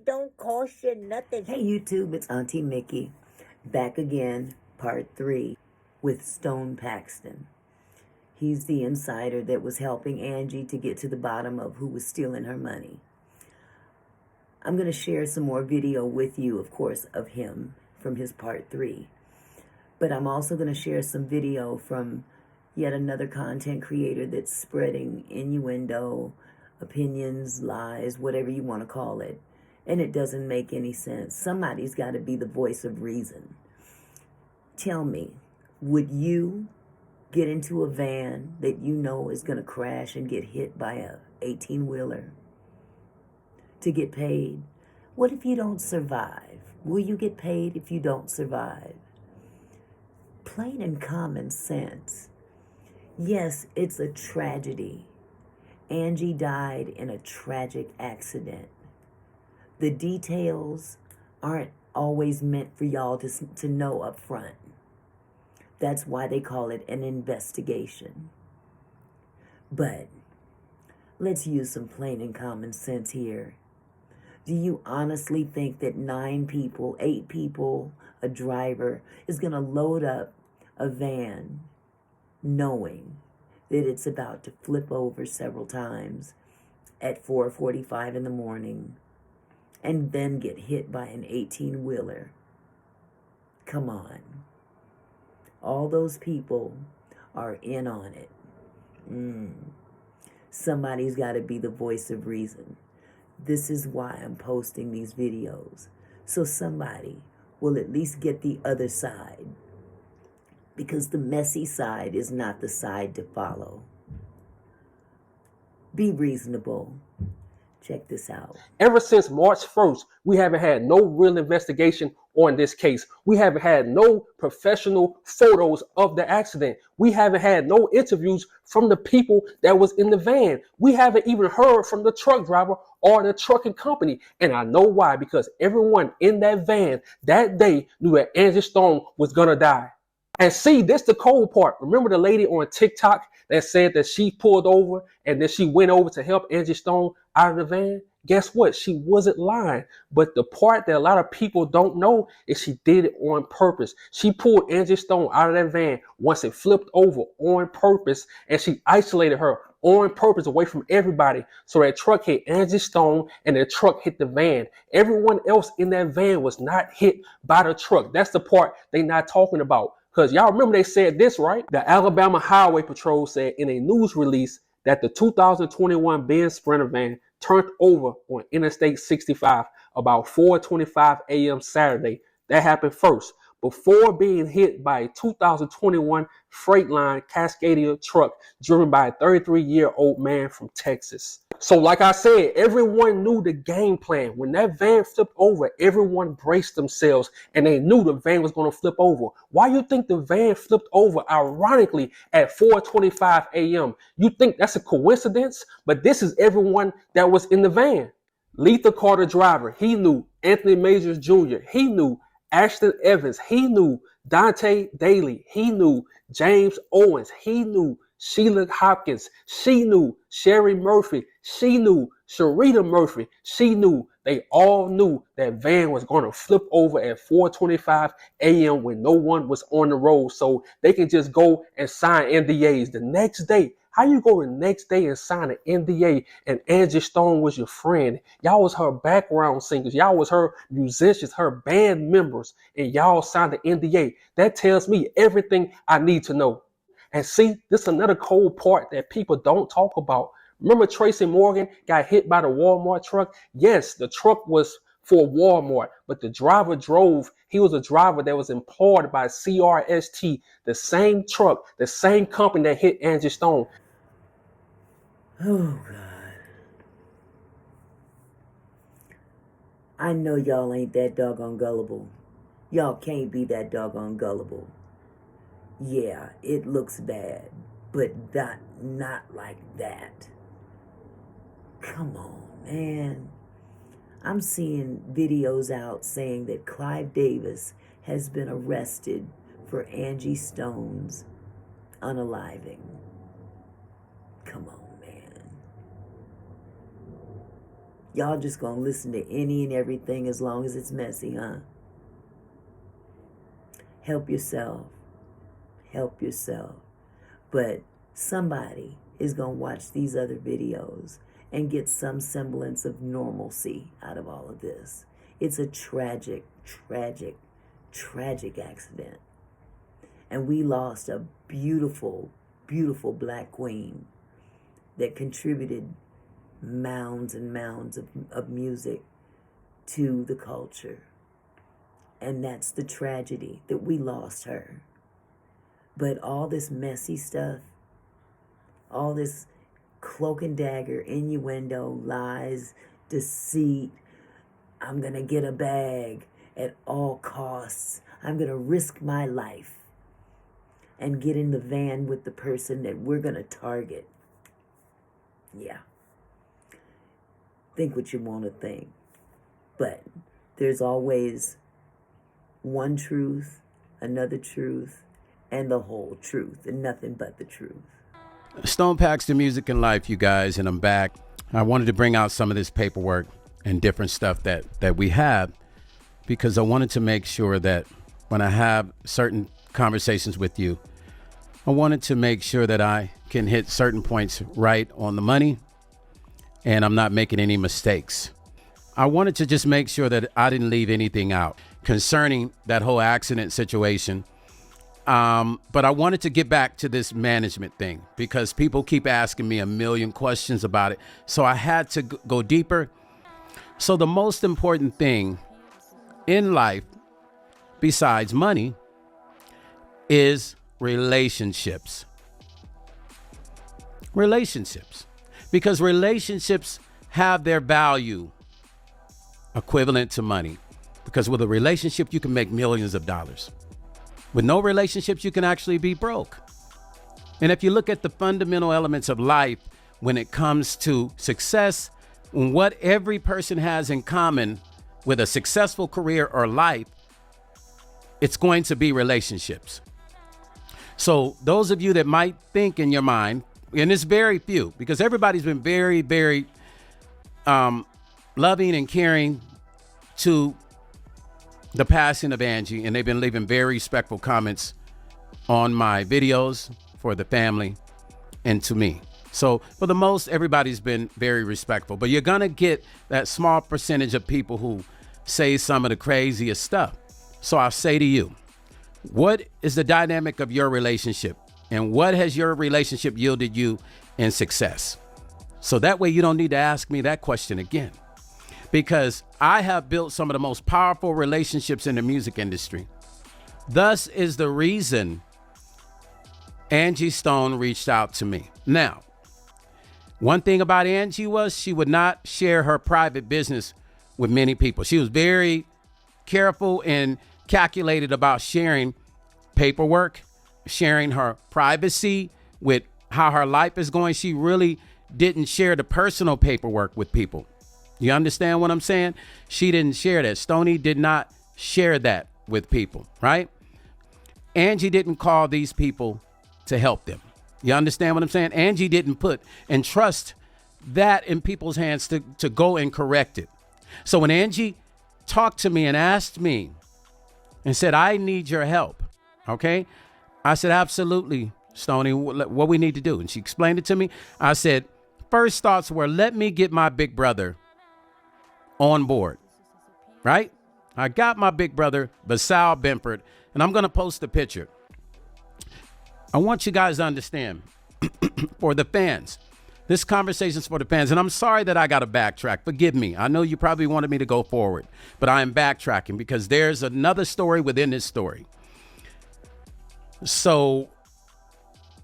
don't cost you nothing. Hey YouTube, it's Auntie Mickey, back again, part 3, with Stone Paxton. He's the insider that was helping Angie to get to the bottom of who was stealing her money. I'm going to share some more video with you, of course, of him from his part 3. But I'm also going to share some video from yet another content creator that's spreading innuendo, opinions, lies, whatever you want to call it. And it doesn't make any sense. Somebody's got to be the voice of reason. Tell me, would you get into a van that you know is going to crash and get hit by a 18-wheeler to get paid? What if you don't survive? Will you get paid if you don't survive? Plain and common sense. Yes, it's a tragedy. Angie died in a tragic accident. The details aren't always meant for y'all to know up front. That's why they call it an investigation. But let's use some plain and common sense here. Do you honestly think that 9 people, 8 people, a driver is going to load up a van knowing that it's about to flip over several times at 4:45 in the morning and then get hit by an 18-wheeler? Come on. All those people are in on it. Somebody's got to be the voice of reason. This is why I'm posting these videos, so somebody will at least get the other side, because the messy side is not the side to follow. Be reasonable. Check this out. Ever since March 1st, we haven't had no real investigation on this case. We haven't had no professional photos of the accident. We haven't had no interviews from the people that was in the van. We haven't even heard from the truck driver or the trucking company. And I know why, because everyone in that van that day knew that Angie Stone was going to die. And see, this the cold part. Remember the lady on TikTok that said that she pulled over and then she went over to help Angie Stone out of the van? Guess what? She wasn't lying. But the part that a lot of people don't know is she did it on purpose. She pulled Angie Stone out of that van once it flipped over on purpose, and she isolated her on purpose away from everybody. So that truck hit Angie Stone and the truck hit the van. Everyone else in that van was not hit by the truck. That's the part they not talking about. Because y'all remember they said this, right? The Alabama Highway Patrol said in a news release that the 2021 Benz Sprinter van turned over on Interstate 65 about 4:25 a.m. Saturday. That happened first, before being hit by a 2021 Freightliner Cascadia truck driven by a 33-year-old man from Texas. So like I said, everyone knew the game plan. When that van flipped over, everyone braced themselves and they knew the van was going to flip over. Why you think the van flipped over ironically at 4:25 a.m.? You think that's a coincidence? But this is everyone that was in the van. Letha Carter driver, he knew. Anthony Majors Jr., he knew. Ashton Evans, he knew. Dante Daly, he knew. James Owens, he knew. Sheila Hopkins, she knew. Sherry Murphy, she knew. Sharita Murphy, she knew. They all knew that van was going to flip over at 4:25 a.m. when no one was on the road, so they can just go and sign NDAs the next day. How you go the next day and sign an NDA and Angie Stone was your friend? Y'all was her background singers. Y'all was her musicians, her band members, and y'all signed the NDA. That tells me everything I need to know. And see, this is another cold part that people don't talk about. Remember Tracy Morgan got hit by the Walmart truck? Yes, the truck was for Walmart, but the driver drove. He was a driver that was employed by CRST, the same truck, the same company that hit Angie Stone. Oh, God. I know y'all ain't that doggone gullible. Y'all can't be that doggone gullible. Yeah, it looks bad, but not like that. Come on, man. I'm seeing videos out saying that Clive Davis has been arrested for Angie Stone's unaliving. Come on, man. Y'all just gonna listen to any and everything as long as it's messy, huh? Help yourself. Help yourself. But somebody is gonna watch these other videos and get some semblance of normalcy out of all of this. It's a tragic, tragic, tragic accident. And we lost a beautiful, beautiful black queen that contributed mounds and mounds of music to the culture. And that's the tragedy, that we lost her. But all this messy stuff, all this cloak and dagger, innuendo, lies, deceit, I'm going to get a bag at all costs. I'm going to risk my life and get in the van with the person that we're going to target. Yeah. Think what you want to think. But there's always one truth, another truth, and the whole truth, and nothing but the truth. Stone Paxton Music and Life, you guys, and I'm back. I wanted to bring out some of this paperwork and different stuff that we have, because I wanted to make sure that when I have certain conversations with you, I wanted to make sure that I can hit certain points right on the money and I'm not making any mistakes. I wanted to just make sure that I didn't leave anything out concerning that whole accident situation. But I wanted to get back to this management thing because people keep asking me a million questions about it. So I had to go deeper. So the most important thing in life, besides money, is relationships. Relationships. Because relationships have their value equivalent to money. Because with a relationship, you can make millions of dollars. With no relationships, you can actually be broke. And if you look at the fundamental elements of life when it comes to success, what every person has in common with a successful career or life, it's going to be relationships. So those of you that might think in your mind, and it's very few, because everybody's been very, very loving and caring to the passing of Angie, and they've been leaving very respectful comments on my videos for the family and to me. So for the most, everybody's been very respectful, but you're going to get that small percentage of people who say some of the craziest stuff. So I'll say to you, what is the dynamic of your relationship, and what has your relationship yielded you in success? So that way you don't need to ask me that question again, because I have built some of the most powerful relationships in the music industry. Thus is the reason Angie Stone reached out to me. Now, one thing about Angie was she would not share her private business with many people. She was very careful and calculated about sharing paperwork, sharing her privacy with how her life is going. She really didn't share the personal paperwork with people. You understand what I'm saying? She didn't share that. Stoney did not share that with people, right? Angie didn't call these people to help them. You understand what I'm saying? Angie didn't put and trust that in people's hands to go and correct it. So when Angie talked to me and asked me and said, I need your help, okay? I said, absolutely, Stoney, what we need to do. And she explained it to me. I said, first thoughts were, let me get my big brother on board, right? I got my big brother, Basal Benford, and I'm going to post a picture. I want you guys to understand, for the fans, this conversation is for the fans, and I'm sorry that I got to backtrack. Forgive me. I know you probably wanted me to go forward, but I am backtracking because there's another story within this story. So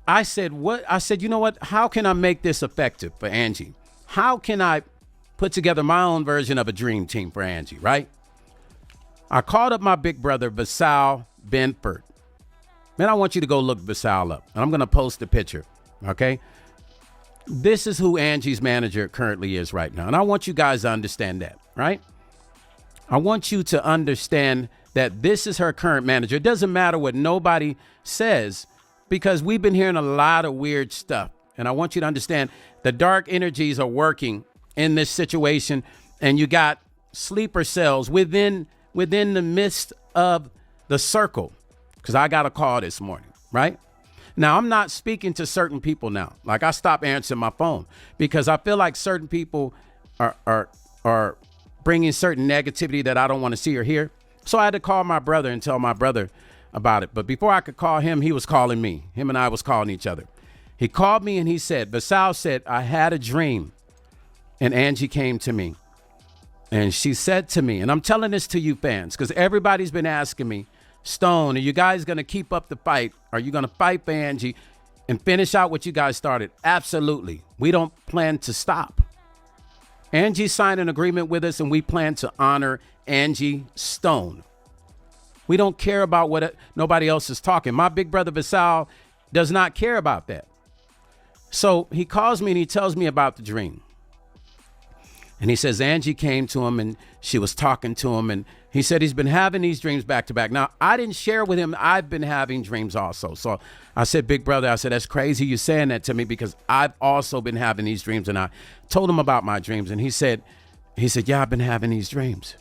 I said, you know what? How can I make this effective for Angie? How can I put together my own version of a dream team for Angie, right? I called up my big brother, Basal Benford. Man, I want you to go look Basal up, and I'm going to post a picture, okay? This is who Angie's manager currently is right now, and I want you guys to understand that, right? I want you to understand that this is her current manager. It doesn't matter what nobody says, because we've been hearing a lot of weird stuff, and I want you to understand the dark energies are working in this situation, and you got sleeper cells within the midst of the circle. Because I got a call this morning, right? Now, I'm not speaking to certain people now. Like, I stopped answering my phone because I feel like certain people are bringing certain negativity that I don't want to see or hear. So I had to call my brother and tell my brother about it. But before I could call him, he was calling me. Him and I was calling each other. He called me and he said, Vasal said, I had a dream. And Angie came to me. And she said to me, and I'm telling this to you fans, because everybody's been asking me, Stone, are you guys going to keep up the fight? Are you going to fight for Angie and finish out what you guys started? Absolutely. We don't plan to stop. Angie signed an agreement with us, and we plan to honor Angie Stone. We don't care about what nobody else is talking. My big brother Vasal does not care about that. So he calls me and he tells me about the dream. And he says Angie came to him and she was talking to him. And he said he's been having these dreams back to back. Now, I didn't share with him. I've been having dreams also. So I said, big brother, I said, that's crazy you saying that to me because I've also been having these dreams. And I told him about my dreams. And he said, yeah, I've been having these dreams.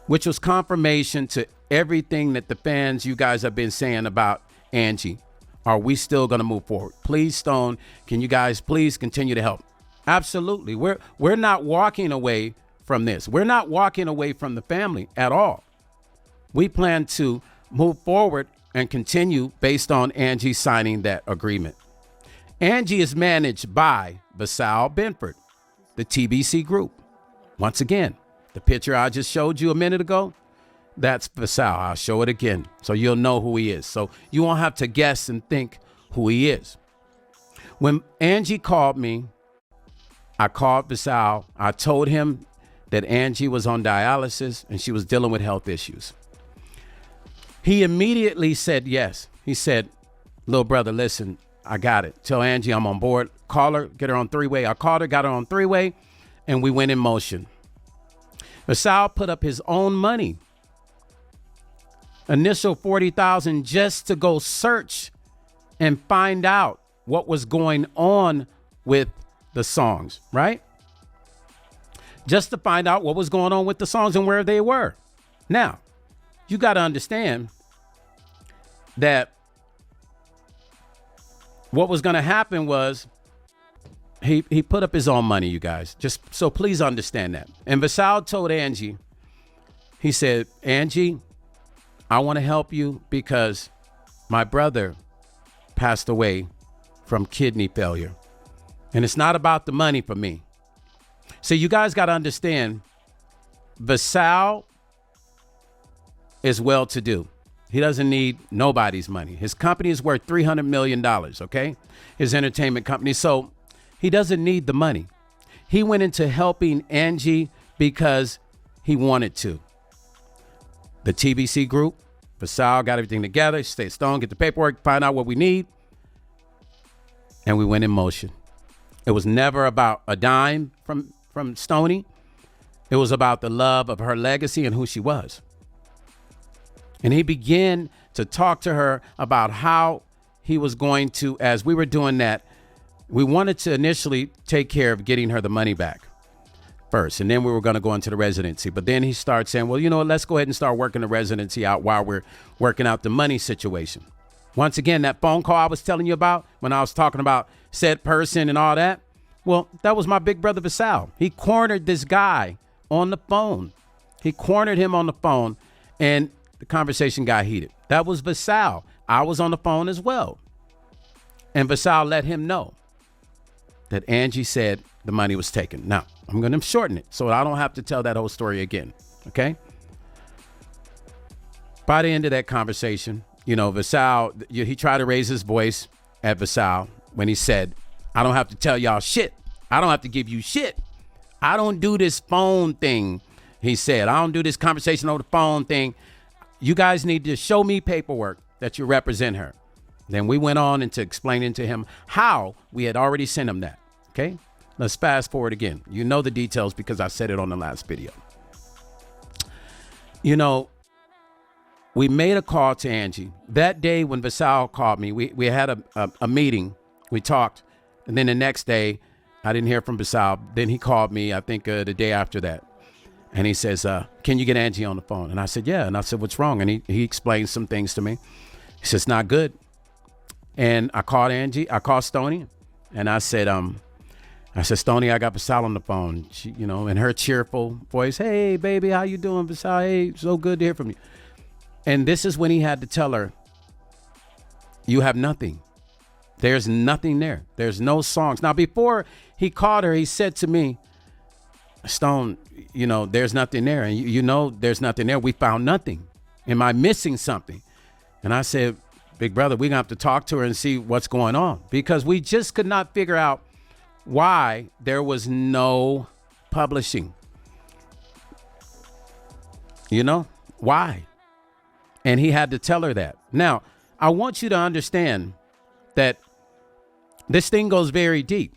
Which was confirmation to everything that the fans, you guys have been saying about Angie. Are we still going to move forward? Please, Stone, can you guys please continue to help? Absolutely. We're not walking away from this. We're not walking away from the family at all. We plan to move forward and continue based on Angie signing that agreement. Angie is managed by Vasal Benford, the TBC group. Once again, the picture I just showed you a minute ago, that's Vasal. I'll show it again so you'll know who he is. So you won't have to guess and think who he is. When Angie called me, I called Vasal. I told him that Angie was on dialysis and she was dealing with health issues. He immediately said yes. He said, little brother, listen, I got it. Tell Angie I'm on board. Call her, get her on three-way. I called her, got her on three-way, and we went in motion. Vasal put up his own money, initial $40,000 just to go search and find out what was going on with the songs, right? Just to find out what was going on with the songs and where they were. Now, you got to understand that what was going to happen was he put up his own money, you guys. Just so please understand that. And Vasal told Angie, he said, Angie, I want to help you because my brother passed away from kidney failure. And it's not about the money for me. So you guys got to understand, Vasal is well-to-do. He doesn't need nobody's money. His company is worth $300 million, okay? His entertainment company. So he doesn't need the money. He went into helping Angie because he wanted to. The TBC group, Vasal got everything together. Stay Stone, get the paperwork, find out what we need. And we went in motion. It was never about a dime from Stoney. It was about the love of her legacy and who she was. And he began to talk to her about how he was going to, as we were doing that, we wanted to initially take care of getting her the money back first. And then we were going to go into the residency. But then he started saying, well, you know what, let's go ahead and start working the residency out while we're working out the money situation. Once again, that phone call I was telling you about when I was talking about said person and all that. Well, that was my big brother Vasal. He cornered this guy on the phone. He cornered him on the phone and the conversation got heated. That was Vasal. I was on the phone as well. And Vasal let him know that Angie said the money was taken. Now, I'm going to shorten it so I don't have to tell that whole story again. Okay? By the end of that conversation, you know, Vasal, he tried to raise his voice at Vasal when he said, I don't have to tell y'all shit. I don't have to give you shit. I don't do this phone thing, he said. I don't do this conversation over the phone thing. You guys need to show me paperwork that you represent her. Then we went on into explaining to him how we had already sent him that. Okay, let's fast forward again. You know the details because I said it on the last video. You know, we made a call to Angie. That day when Vasal called me, we had a meeting. We talked. And then the next day, I didn't hear from Basal. Then he called me, I think the day after that. And he says, can you get Angie on the phone? And I said, yeah. And I said, what's wrong? And he explained some things to me. He says, not good. And I called Angie. I called Stoney. And I said, Stoney, I got Basal on the phone. She, in her cheerful voice, hey, baby, how you doing, Basal? Hey, so good to hear from you. And this is when he had to tell her, you have nothing. There's nothing there. There's no songs. Now, before he called her, he said to me, Stone, there's nothing there. And there's nothing there. We found nothing. Am I missing something? And I said, big brother, we're going to have to talk to her and see what's going on, because we just could not figure out why there was no publishing. Why? And he had to tell her that. Now, I want you to understand that this thing goes very deep.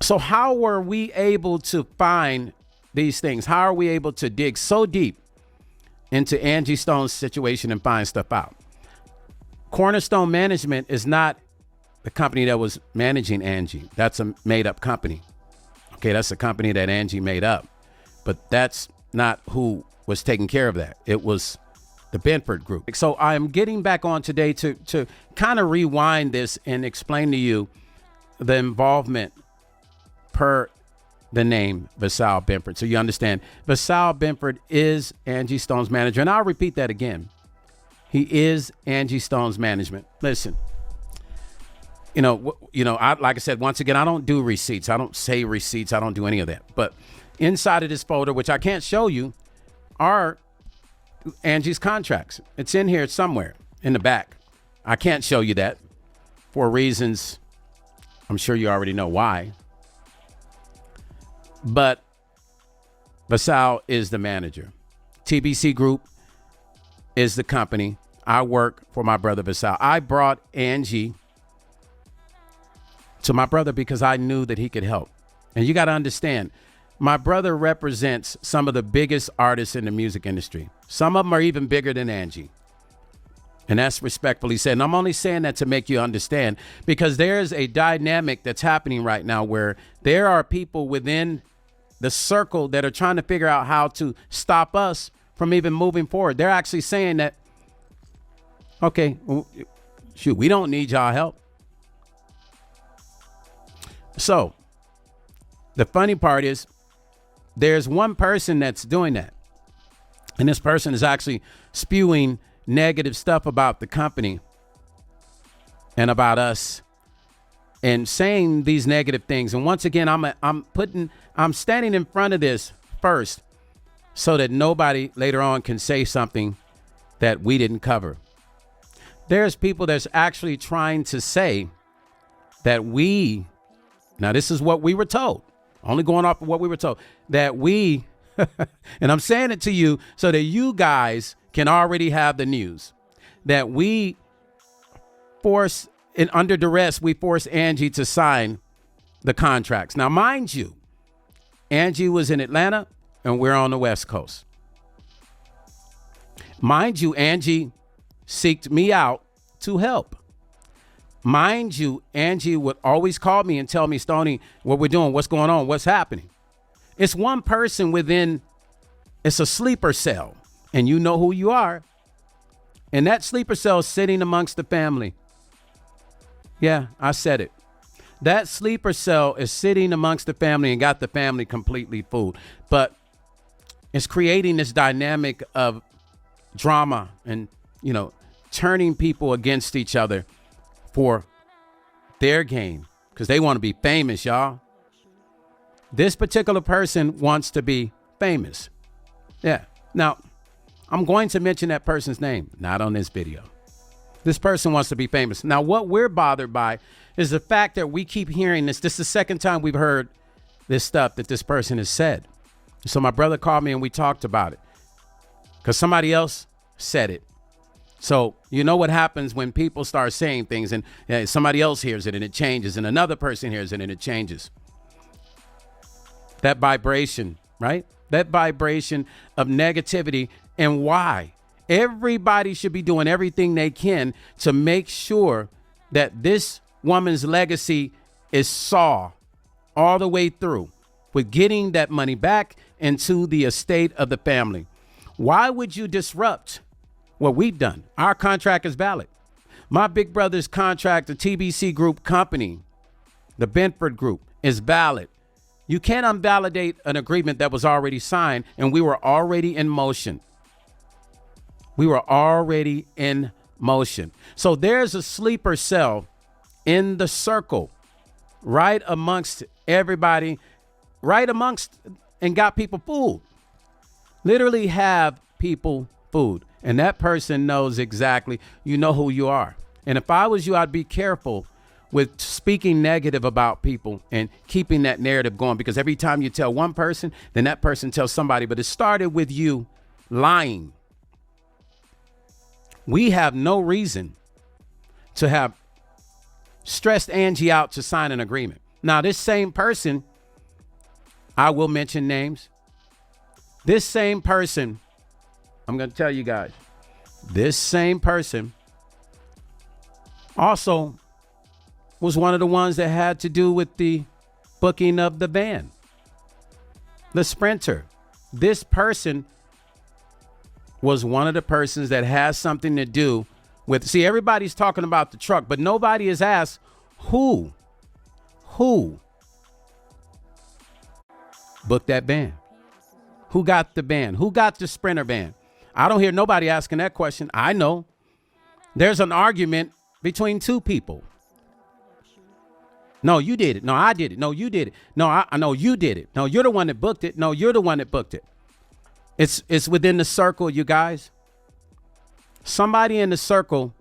So how were we able to find these things? How are we able to dig so deep into Angie Stone's situation and find stuff out? Cornerstone Management is not the company that was managing Angie. That's a made-up company. Okay, that's a company that Angie made up. But that's not who was taking care of that. It was the Benford Group. So I'm getting back on today to kind of rewind this and explain to you the involvement per the name Basal Benford. So you understand, Basal Benford is Angie Stone's manager. And I'll repeat that again. He is Angie Stone's management. Listen, like I said, once again, I don't do receipts. I don't say receipts. I don't do any of that. But inside of this folder, which I can't show you, are Angie's contracts. It's in here somewhere in the back. I can't show you that for reasons I'm sure you already know why. But Basal is the manager. TBC Group is the company. I work for my brother Basal. I brought Angie to my brother because I knew that he could help. And you got to understand, my brother represents some of the biggest artists in the music industry. Some of them are even bigger than Angie. And that's respectfully said. And I'm only saying that to make you understand, because there's a dynamic that's happening right now where there are people within the circle that are trying to figure out how to stop us from even moving forward. They're actually saying that, okay, shoot, we don't need y'all help. So the funny part is there's one person that's doing that. And this person is actually spewing negative stuff about the company and about us and saying these negative things. And once again, I'm standing in front of this first so that nobody later on can say something that we didn't cover. There's people that's actually trying to say that now this is what we were told, only going off of what we were told, that we, and I'm saying it to you so that you guys can already have the news, that we force, and under duress, we force Angie to sign the contracts. Now, mind you, Angie was in Atlanta and we're on the West Coast. Mind you, Angie seeked me out to help. Mind you, Angie would always call me and tell me, Stoney, what we're doing, what's going on, what's happening. It's one person within, it's a sleeper cell, and you know who you are. And that sleeper cell is sitting amongst the family. Yeah, I said it. That sleeper cell is sitting amongst the family and got the family completely fooled. But it's creating this dynamic of drama and, turning people against each other for their game because they want to be famous, y'all. This particular person wants to be famous. Yeah. Now, I'm going to mention that person's name, not on this video. This person wants to be famous. Now, what we're bothered by is the fact that we keep hearing this. This is the second time we've heard this stuff that this person has said. So my brother called me and we talked about it because somebody else said it. So you know what happens when people start saying things and somebody else hears it and it changes and another person hears it and it changes. That vibration, right? That vibration of negativity. And why? Everybody should be doing everything they can to make sure that this woman's legacy is saw all the way through with getting that money back into the estate of the family. Why would you disrupt what we've done? Our contract is valid. My big brother's contract, the TBC Group company, the Benford Group, is valid. You can't invalidate an agreement that was already signed, and we were already in motion. We were already in motion. So there's a sleeper cell in the circle, right amongst everybody, right amongst, and got people fooled. Literally have people fooled. And that person knows exactly, you know who you are. And if I was you, I'd be careful with speaking negative about people and keeping that narrative going, because every time you tell one person, then that person tells somebody. But it started with you lying. We have no reason to have stressed Angie out to sign an agreement. Now, this same person, I will mention names. This same person, I'm going to tell you guys, this same person also was one of the ones that had to do with the booking of the van, the Sprinter. This person was one of the persons that has something to do with, see, everybody's talking about the truck, but nobody has asked who booked that van? Who got the van? Who got the Sprinter van? I don't hear nobody asking that question. I know there's an argument between two people. No, you did it. No, I did it. No, you did it. No, I know you did it. No, you're the one that booked it. No, you're the one that booked it. It's within the circle, you guys. Somebody in the circle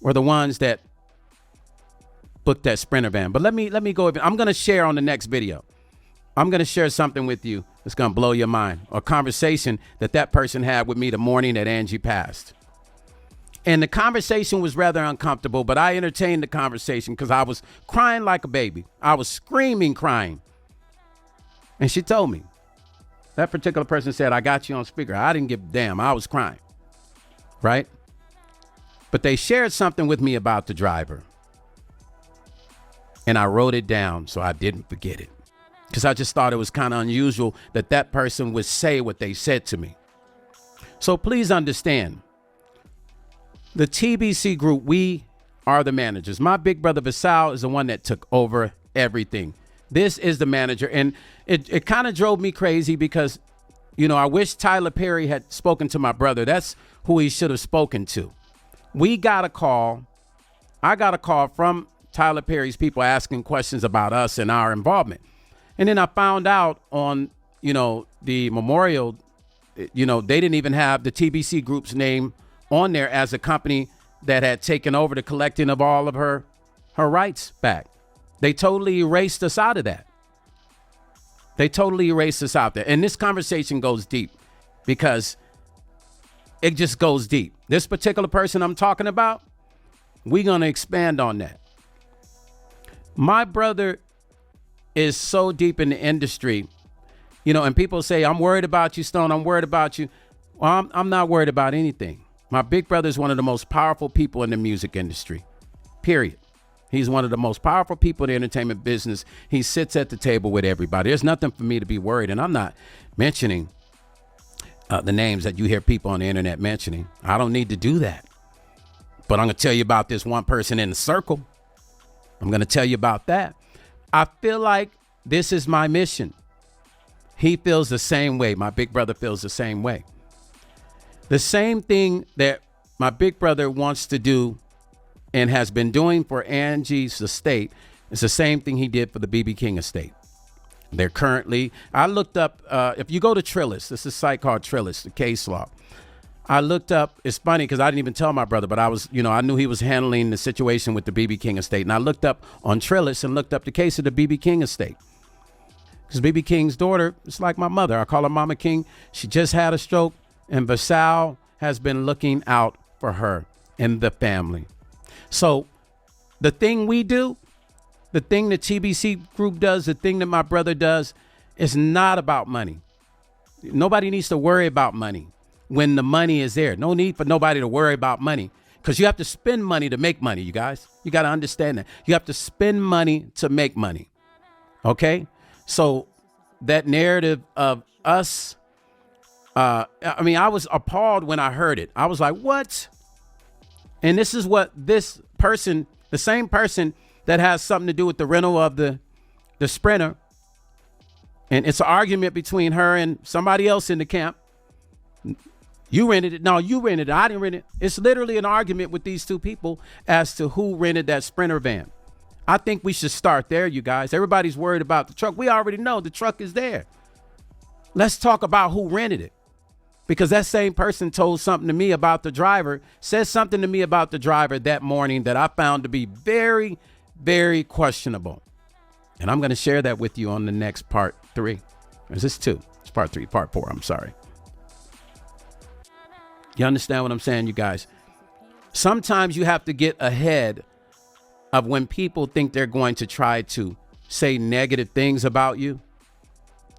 were the ones that booked that Sprinter van. But let me go. I'm going to share on the next video. I'm going to share something with you that's going to blow your mind. A conversation that person had with me the morning that Angie passed. And the conversation was rather uncomfortable, but I entertained the conversation because I was crying like a baby. I was screaming, crying. And she told me, that particular person said, I got you on speaker. I didn't give a damn. I was crying. Right? But they shared something with me about the driver. And I wrote it down so I didn't forget it. Because I just thought it was kind of unusual that person would say what they said to me. So please understand, the TBC Group, we are the managers. My big brother Vasal is the one that took over everything. This is the manager. And it kind of drove me crazy because, I wish Tyler Perry had spoken to my brother. That's who he should have spoken to. We got a call. I got a call from Tyler Perry's people asking questions about us and our involvement. And then I found out on, the memorial, they didn't even have the TBC Group's name on there as a company that had taken over the collecting of all of her rights back. They totally erased us out of that. They totally erased us out there. And this conversation goes deep because it just goes deep. This particular person I'm talking about, we're going to expand on that. My brother is so deep in the industry, and people say, I'm worried about you, Stone. I'm worried about you. Well, I'm not worried about anything. My big brother is one of the most powerful people in the music industry, period. He's one of the most powerful people in the entertainment business. He sits at the table with everybody. There's nothing for me to be worried. And I'm not mentioning the names that you hear people on the internet mentioning. I don't need to do that. But I'm going to tell you about this one person in the circle. I'm going to tell you about that. I feel like this is my mission. He feels the same way. My big brother feels the same way. The same thing that my big brother wants to do and has been doing for Angie's estate is the same thing he did for the BB King estate. They're currently, I looked up, if you go to Trillis, this is a site called Trillis, the case law. I looked up, it's funny because I didn't even tell my brother, but I was, I knew he was handling the situation with the BB King estate. And I looked up on Trillis and looked up the case of the BB King estate. Because BB King's daughter, it's like my mother. I call her Mama King. She just had a stroke. And Vasal has been looking out for her and the family. So the thing we do, the thing that TBC Group does, the thing that my brother does is not about money. Nobody needs to worry about money when the money is there. No need for nobody to worry about money because you have to spend money to make money, you guys. You got to understand that. You have to spend money to make money. Okay. So that narrative of us, I was appalled when I heard it. I was like, what? And this is what this person, the same person that has something to do with the rental of the Sprinter. And it's an argument between her and somebody else in the camp. You rented it. No, you rented it. I didn't rent it. It's literally an argument with these two people as to who rented that Sprinter van. I think we should start there, you guys. Everybody's worried about the truck. We already know the truck is there. Let's talk about who rented it. Because that same person told something to me about the driver, said something to me about the driver that morning that I found to be very, very questionable. And I'm going to share that with you on the next part 3. Is this 2? It's part 3, part 4. I'm sorry. You understand what I'm saying, you guys? Sometimes you have to get ahead of when people think they're going to try to say negative things about you.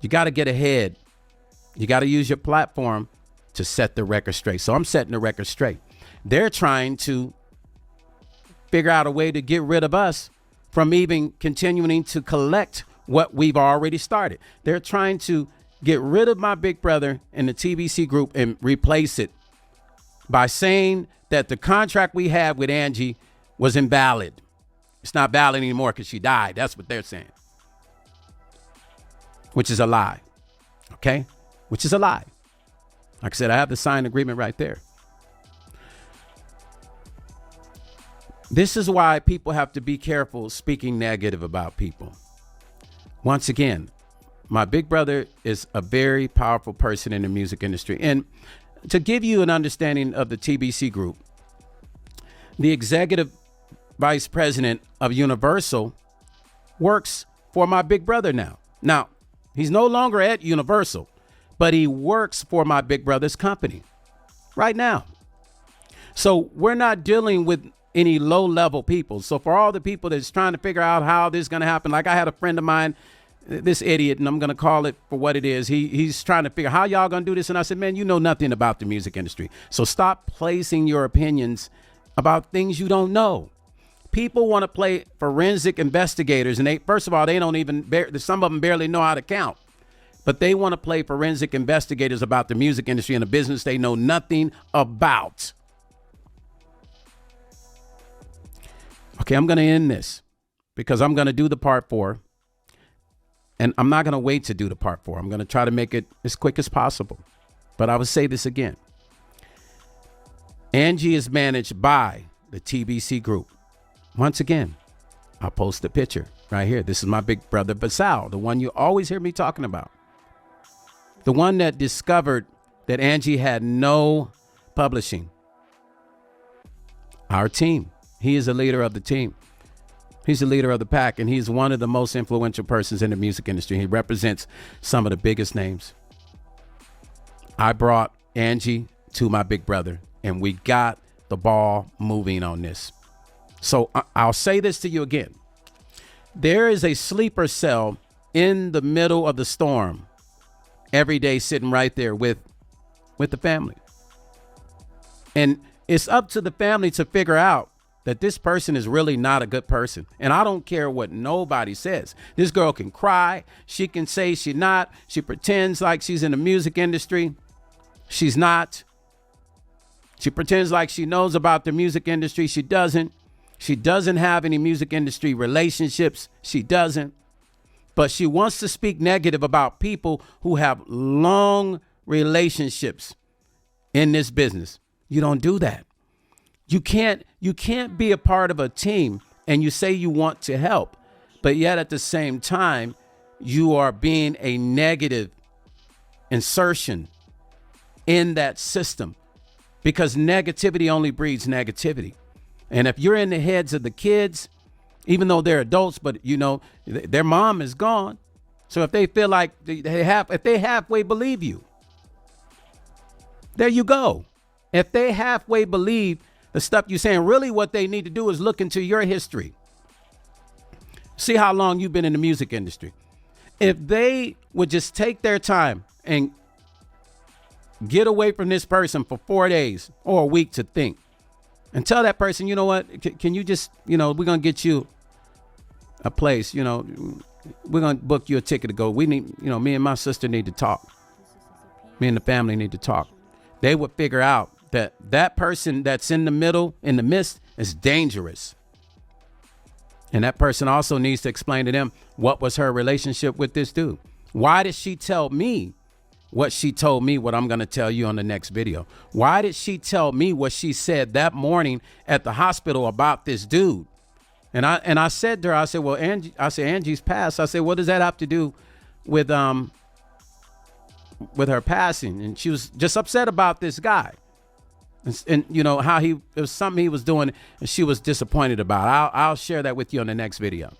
You got to get ahead. You got to use your platform to set the record straight. So I'm setting the record straight. They're trying to figure out a way to get rid of us from even continuing to collect what we've already started. They're trying to get rid of my big brother in the TBC group and replace it by saying that the contract we had with Angie was invalid. It's not valid anymore because she died. That's what they're saying. Which is a lie. Okay? Which is a lie. Like I said, I have the signed agreement right there. This is why people have to be careful speaking negative about people. Once again, my big brother is a very powerful person in the music industry. And to give you an understanding of the TBC group, the executive vice president of Universal works for my big brother now. Now, he's no longer at Universal, but he works for my big brother's company right now. So we're not dealing with any low level people. So for all the people that's trying to figure out how this is going to happen, like I had a friend of mine, this idiot, and I'm going to call it for what it is. He's trying to figure how y'all going to do this. And I said, man, you know nothing about the music industry. So stop placing your opinions about things you don't know. People want to play forensic investigators. And first of all, they don't even, some of them barely know how to count. But they want to play forensic investigators about the music industry and a business they know nothing about. Okay, I'm going to end this because I'm going to do the part 4. And I'm not going to wait to do the part 4. I'm going to try to make it as quick as possible. But I will say this again. Angie is managed by the TBC group. Once again, I'll post the picture right here. This is my big brother, Basal, the one you always hear me talking about. The one that discovered that Angie had no publishing. Our team. He is the leader of the team. He's the leader of the pack, and he's one of the most influential persons in the music industry. He represents some of the biggest names. I brought Angie to my big brother, and we got the ball moving on this. So I'll say this to you again. There is a sleeper cell in the middle of the storm every day sitting right there with the family. And it's up to the family to figure out that this person is really not a good person. And I don't care what nobody says. This girl can cry. She can say she's not. She pretends like she's in the music industry. She's not. She pretends like she knows about the music industry. She doesn't. She doesn't have any music industry relationships. She doesn't. But she wants to speak negative about people who have long relationships in this business. You don't do that. You can't be a part of a team and you say you want to help, but yet at the same time, you are being a negative insertion in that system, because negativity only breeds negativity. And if you're in the heads of the kids, even though they're adults, but you know, their mom is gone. So if they feel like if they halfway believe you, there you go. If they halfway believe the stuff you're saying, really what they need to do is look into your history. See how long you've been in the music industry. If they would just take their time and get away from this person for 4 days or a week to think and tell that person, you know what, can you just, we're going to get you a place, you know, we're going to book you a ticket to go. We need, you know, me and my sister need to talk. Me and the family need to talk. They would figure out that that person that's in the middle, in the midst, is dangerous. And that person also needs to explain to them what was her relationship with this dude. Why did she tell me what she told me, what I'm going to tell you on the next video? Why did she tell me what she said that morning at the hospital about this dude? And I said to her, I said, well, Angie, I said, Angie's passed. I said, what does that have to do with her passing? And she was just upset about this guy. And you know, how it was something he was doing and she was disappointed about. I'll share that with you on the next video.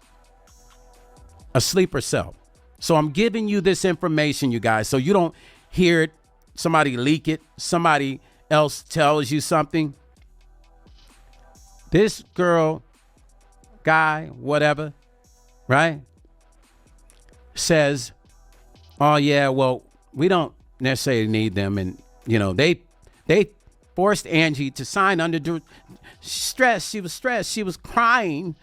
A sleeper cell. So I'm giving you this information, you guys, so you don't hear it, somebody leak it, somebody else tells you something. This girl, guy, whatever, right, says, oh yeah, well, we don't necessarily need them. And, you know, they forced Angie to sign under stress. She was stressed. She was crying.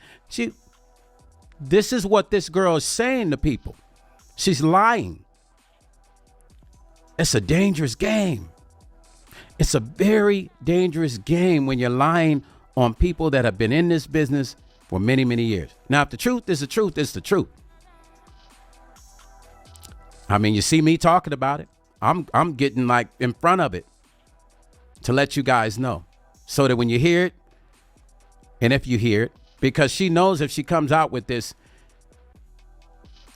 This is what this girl is saying to people. She's lying. It's a dangerous game. It's a very dangerous game when you're lying on people that have been in this business for many, many years. Now, if the truth is the truth, it's the truth. I mean, you see me talking about it. I'm getting like in front of it to let you guys know, so that when you hear it, and if you hear it, because she knows if she comes out with this,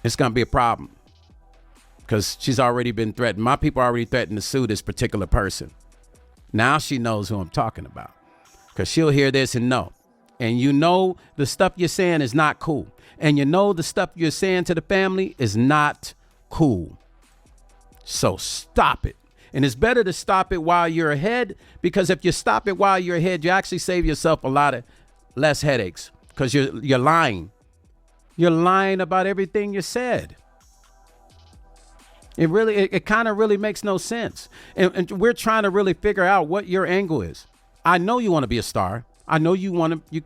it's going to be a problem, because she's already been threatened. My people already threatened to sue this particular person. Now she knows who I'm talking about, because she'll hear this and know. And you know the stuff you're saying is not cool. And you know the stuff you're saying to the family is not cool. So stop it. And it's better to stop it while you're ahead, because if you stop it while you're ahead, you actually save yourself a lot of less headaches, because you're lying. You're lying about everything you said. It kind of really makes no sense. And we're trying to really figure out what your angle is. I know you want to be a star. I know you want to,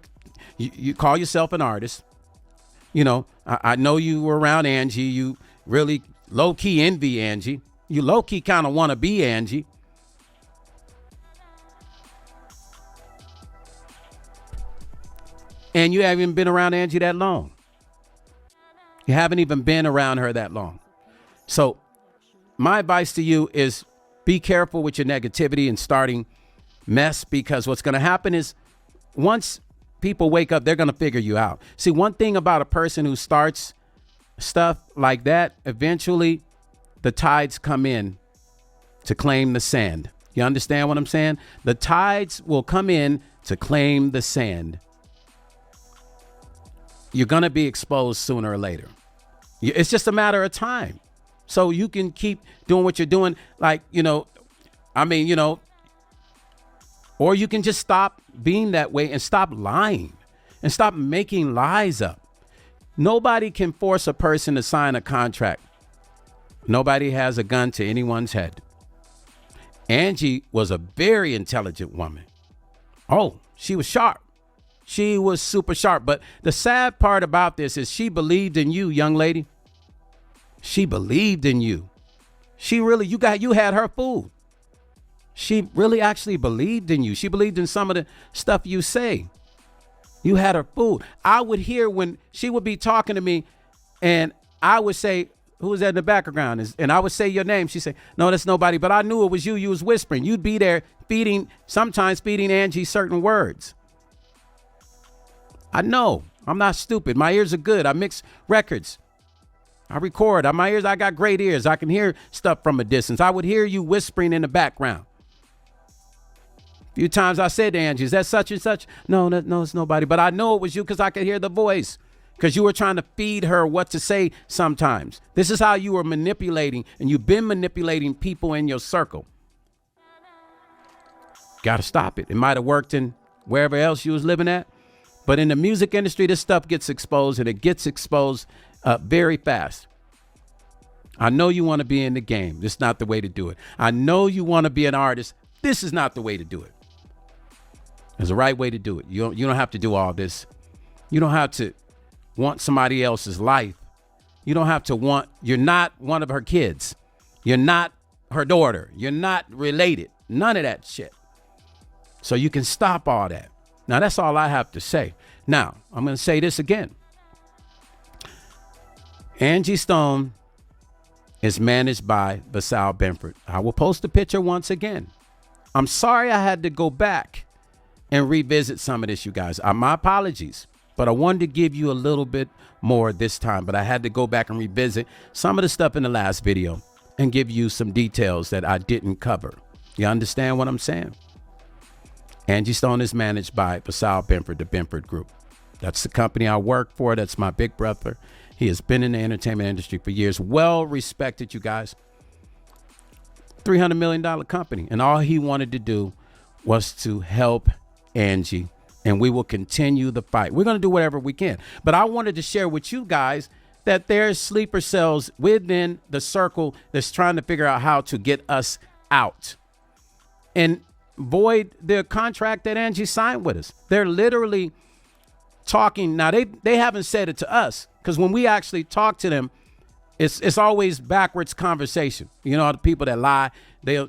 you call yourself an artist. You know, I know you were around Angie. You really low key envy Angie. You low key kind of want to be Angie. And you haven't even been around Angie that long. You haven't even been around her that long. So my advice to you is be careful with your negativity and starting mess, because what's going to happen is once people wake up, they're going to figure you out. See, one thing about a person who starts stuff like that, eventually the tides come in to claim the sand. You understand what I'm saying? The tides will come in to claim the sand. You're going to be exposed sooner or later. It's just a matter of time. So you can keep doing what you're doing. Like, you know, I mean, you know, or you can just stop being that way and stop lying and stop making lies up. Nobody can force a person to sign a contract. Nobody has a gun to anyone's head. Angie was a very intelligent woman. Oh, she was sharp. She was super sharp. But the sad part about this is she believed in you, young lady. She believed in you. She really, you had her fooled. She really actually believed in you. She believed in some of the stuff you say. You had her fooled. I would hear when she would be talking to me and I would say, who was that in the background? And I would say your name. She'd say, no, that's nobody. But I knew it was you. You was whispering. You'd be there sometimes feeding Angie certain words. I know. I'm not stupid. My ears are good. I mix records. I record. My ears, I got great ears. I can hear stuff from a distance. I would hear you whispering in the background. A few times I said to Angie, is that such and such? No, it's nobody. But I know it was you because I could hear the voice, because you were trying to feed her what to say sometimes. This is how you were manipulating, and you've been manipulating people in your circle. Got to stop it. It might have worked in wherever else you was living at. But in the music industry, this stuff gets exposed, and it gets exposed very fast. I know you want to be in the game. This is not the way to do it. I know you want to be an artist. This is not the way to do it. There's a right way to do it. You don't have to do all this. You don't have to want somebody else's life. You don't have to want, you're not one of her kids. You're not her daughter. You're not related. None of that shit. So you can stop all that. Now, that's all I have to say. Now, I'm going to say this again. Angie Stone is managed by Basal Benford. I will post a picture once again. I'm sorry I had to go back and revisit some of this, you guys. My apologies, but I wanted to give you a little bit more this time, but I had to go back and revisit some of the stuff in the last video and give you some details that I didn't cover. You understand what I'm saying? Angie Stone is managed by Basal Benford, the Benford Group. That's the company I work for. That's my big brother. He has been in the entertainment industry for years. Well respected, you guys. $300 million company. And all he wanted to do was to help Angie. And we will continue the fight. We're going to do whatever we can. But I wanted to share with you guys that there's sleeper cells within the circle that's trying to figure out how to get us out and void the contract that Angie signed with us. They're literally talking. Now, they haven't said it to us, because when we actually talk to them, it's always backwards conversation. You know, the people that lie,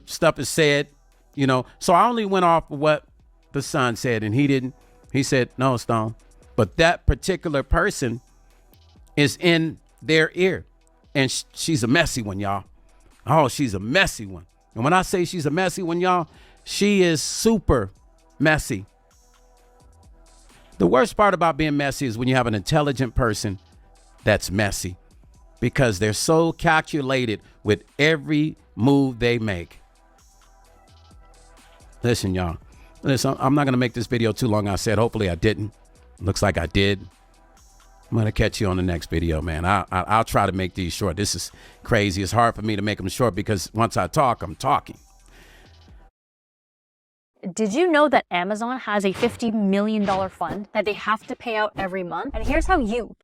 stuff is said, you know. So I only went off of what the son said, and he didn't. He said, no, Stone. But that particular person is in their ear. And she's a messy one, y'all. Oh, she's a messy one. And when I say she's a messy one, y'all, she is super messy. The worst part about being messy is when you have an intelligent person that's messy, because they're so calculated with every move they make. Listen, y'all. Listen, I'm not going to make this video too long. I said, hopefully I didn't. Looks like I did. I'm going to catch you on the next video, man. I'll try to make these short. This is crazy. It's hard for me to make them short because once I talk, I'm talking. Did you know that Amazon has a $50 million fund that they have to pay out every month? And here's how you...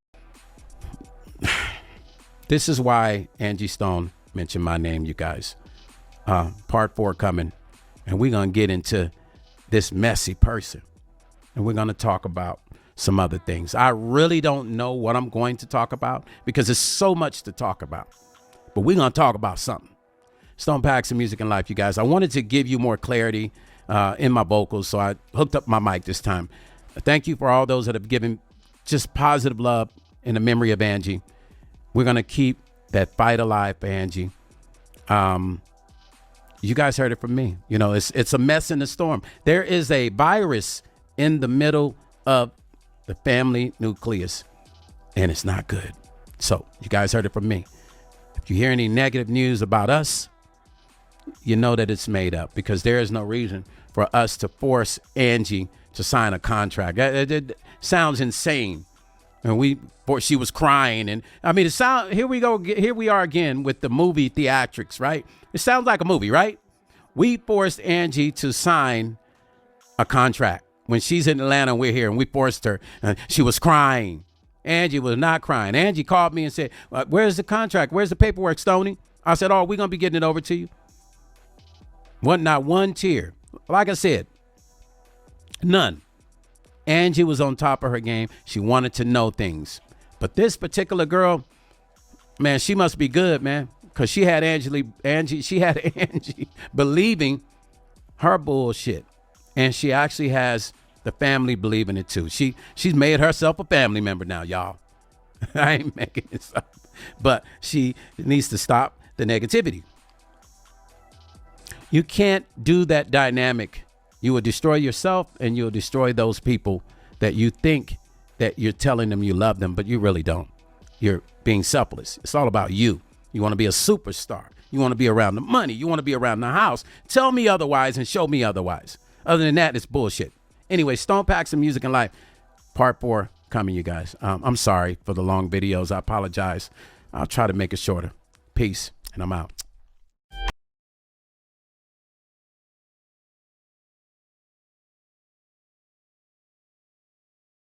This is why Angie Stone mentioned my name, you guys. Part 4 coming. And we're going to get into this messy person. And we're going to talk about some other things. I really don't know what I'm going to talk about because there's so much to talk about. But we're going to talk about something. Stone Paxton, Music and Life, you guys. I wanted to give you more clarity in my vocals, so I hooked up my mic this time. Thank you for all those that have given just positive love in the memory of Angie. We're going to keep that fight alive for Angie. You guys heard it from me. You know, it's a mess in the storm. There is a virus in the middle of the family nucleus, and it's not good. So you guys heard it from me. If you hear any negative news about us, you know that it's made up, because there is no reason for us to force Angie to sign a contract. It sounds insane. And she was crying, and I mean, here we are again with the movie theatrics, right? It sounds like a movie, right? We forced Angie to sign a contract when she's in Atlanta and we're here, and we forced her. She was crying. Angie was not crying. Angie called me and said, where's the contract? Where's the paperwork, Stoney? I said, oh, we're going to be getting it over to you. Not one tear. Like I said, none. Angie was on top of her game. She wanted to know things. But this particular girl, man, she must be good, man, because she had Angie believing her bullshit. And she actually has the family believing it too. She's made herself a family member now, y'all. I ain't making this up. But she needs to stop the negativity. You can't do that dynamic. You will destroy yourself, and you'll destroy those people that you think that you're telling them you love them, but you really don't. You're being selfless. It's all about you. You want to be a superstar. You want to be around the money. You want to be around the house. Tell me otherwise and show me otherwise. Other than that, it's bullshit. Anyway, Stone Paxton, Music and Life, part 4 coming, you guys. I'm sorry for the long videos. I apologize. I'll try to make it shorter. Peace, and I'm out.